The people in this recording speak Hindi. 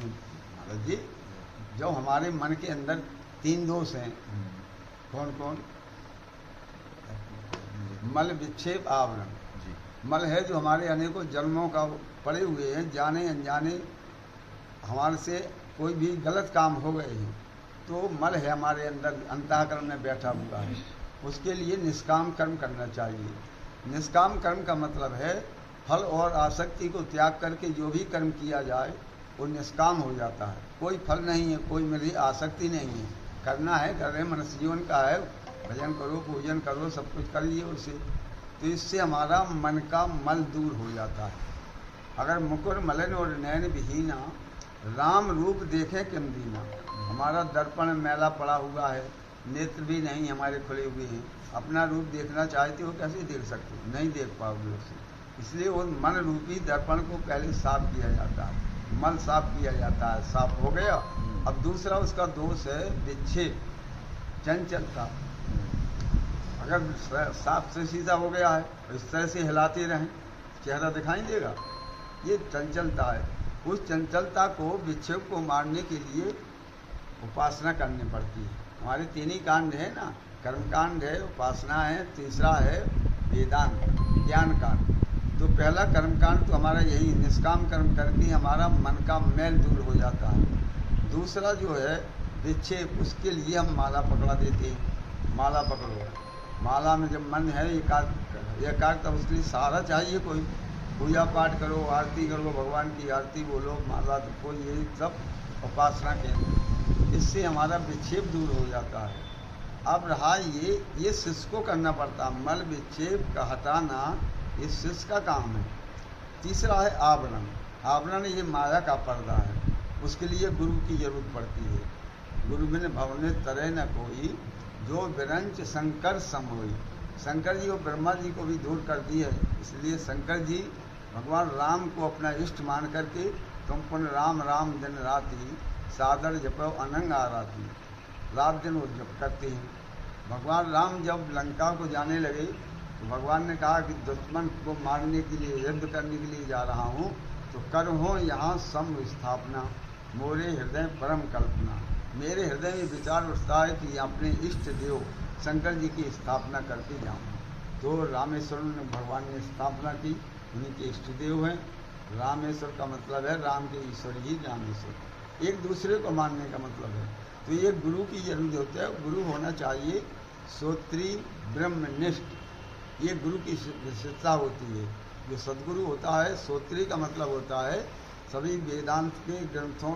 महाराज जी, जो हमारे मन के अंदर 3 दोष हैं, कौन कौन? मल, विक्षेप, आवरण। मल है जो हमारे अनेकों जन्मों का पड़े हुए हैं, जाने अनजाने हमारे से कोई भी गलत काम हो गए हैं, तो मल है हमारे अंदर, अंतःकरण में बैठा हुआ है। उसके लिए निष्काम कर्म करना चाहिए। निष्काम कर्म का मतलब है फल और आसक्ति को त्याग करके जो भी कर्म किया जाए वो निष्काम हो जाता है। कोई फल नहीं है, कोई मेरी आसक्ति नहीं है, करना है, कर रहे, मनुष्य जीवन का है, भजन करो, पूजन करो, सब कुछ करिए उसे, तो इससे हमारा मन का मल दूर हो जाता है। अगर मुकुर मलन और नयन विहीना, राम रूप देखे किम दीना। हमारा दर्पण मैला पड़ा हुआ है, नेत्र भी नहीं हमारे खुले हुए हैं, अपना रूप देखना चाहते हो कैसे देख सकते हो? नहीं देख पाओगे उसे। इसलिए वो मन रूपी दर्पण को पहले साफ किया जाता है, मल साफ किया जाता है, साफ हो गया। अब दूसरा उसका दोष है विक्षेप, चंचलता। अगर साफ से सीधा हो गया है, इस तरह से हिलाते रहें, चेहरा दिखाई देगा, ये चंचलता है। उस चंचलता को, विक्षेप को मारने के लिए उपासना करनी पड़ती है। हमारे 3 ही कांड है ना, कर्मकांड है, उपासना है, तीसरा है वेदांत, ज्ञान कांड। तो पहला कर्मकांड तो हमारा यही, निष्काम कर्म करके हमारा मन का मैल दूर हो जाता है। दूसरा जो है विक्षेप, उसके लिए हम माला पकड़ा देते हैं। माला पकड़ो, माला में जब मन है एकाग्र, तब उसके लिए सहारा चाहिए कोई। पूजा पाठ करो, आरती करो, भगवान की आरती बोलो, माला को, ये सब उपासना केंद्र, इससे हमारा विक्षेप दूर हो जाता है। अब रहा ये शिष्य को करना पड़ता है, मल विक्षेप का हटाना ये शिष्य का काम है। तीसरा है आवरण। आवरण ये माया का पर्दा है, उसके लिए गुरु की जरूरत पड़ती है। गुरु बिन भवने तरह न कोई, जो विरंच शंकर सम होई। शंकर जी और ब्रह्मा जी को भी दूर कर दी है, इसलिए शंकर जी भगवान राम को अपना इष्ट मान करके, तुम पुण्य राम राम दिन राति, सादर जपो अनंग आराती। रात दिन वो जप करते हैं। भगवान राम जब लंका को जाने लगे तो भगवान ने कहा कि दुश्मन को मारने के लिए, युद्ध करने के लिए जा रहा हूँ, तो कर हो यहाँ सम स्थापना, मोरे हृदय परम कल्पना। मेरे हृदय में विचार उठता है कि अपने इष्ट देव शंकर जी की स्थापना करके जाऊँ। तो रामेश्वर ने भगवान ने स्थापना की, उन्हीं के इष्ट देव हैं। रामेश्वर का मतलब है राम के ईश्वर ही रामेश्वर, एक दूसरे को मानने का मतलब है। तो ये गुरु की जरूरत होता है, गुरु होना चाहिए श्रोत्री ब्रह्मनिष्ठ, ये गुरु की विशेषता होती है। जो सदगुरु होता है, श्रोत्री का मतलब होता है सभी वेदांत के ग्रंथों